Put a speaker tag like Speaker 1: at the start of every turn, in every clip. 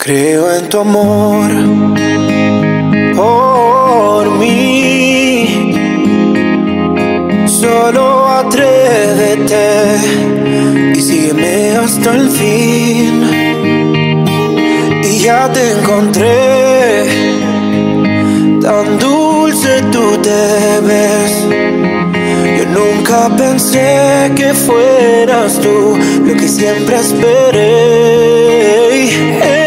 Speaker 1: Creo en tu amor por mí. Solo atrévete y sígueme hasta el fin. Y ya te encontré, tan dulce tú te ves. Yo nunca pensé que fueras tú lo que siempre esperé.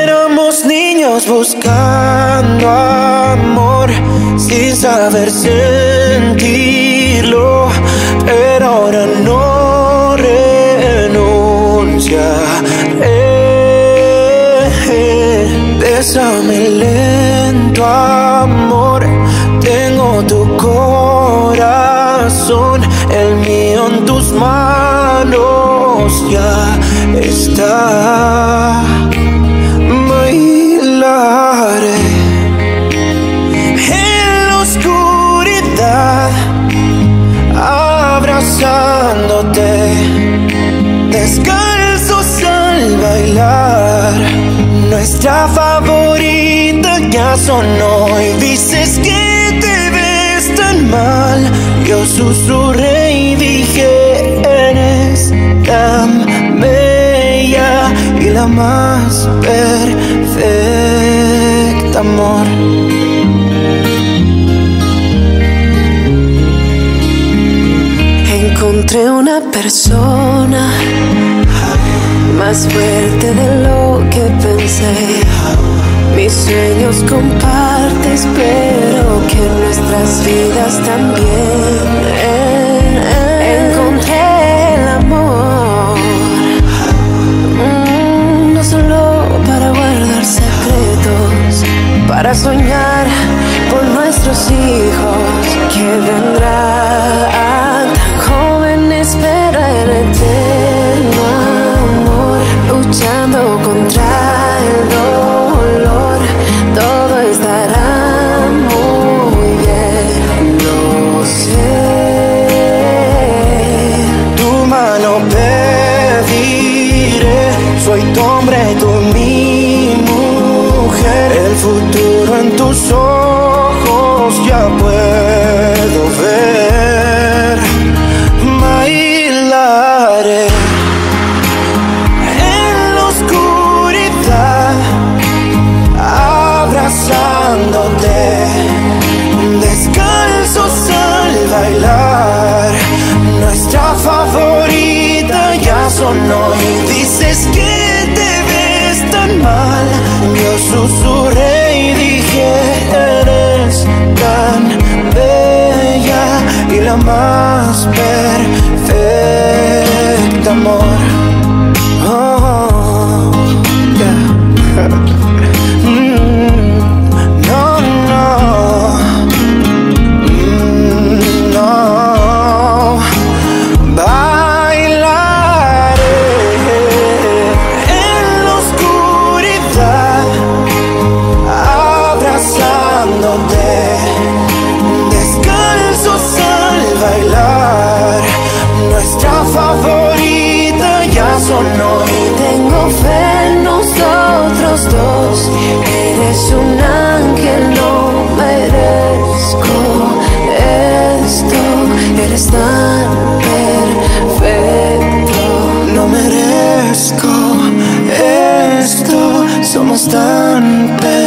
Speaker 1: Éramos niños buscando amor sin saber sentirlo, pero ahora no renunciaré. Bésame lento, amor. Tengo tu corazón, el mío en tus manos ya está. Bailaré en la oscuridad, abrazándote, descalzos al bailar. Nuestra favorita ya sonó y dices que te ves tan mal. Yo susurré y dije, eres tan bella y la más perfecta, amor.
Speaker 2: Encontré una persona más fuerte de lo que pensé. Mis sueños compartes, pero que nuestras vidas también. Encontré el amor, no solo para guardar secretos, para soñar por nuestros hijos que vendrán. Tan joven espera el eterno amor, luchando contra el dolor. Todo estará muy bien, lo sé.
Speaker 1: Tu mano pediré, soy tu hombre, tú mi mujer. El futuro en tus ojos ya puedo ver. Bailaré en la oscuridad, abrazándote, descalzos al bailar. Nuestra favorita ya sonó y dices que te ves tan mal. Yo susurré y dije, eres tan bella y la más perfecta, amor. Oh, yeah. Descalzos al bailar, nuestra favorita ya sonó y
Speaker 2: tengo fe en nosotros dos. Eres un ángel, no merezco esto. Eres tan perfecto,
Speaker 1: no merezco esto. Somos tan perfectos.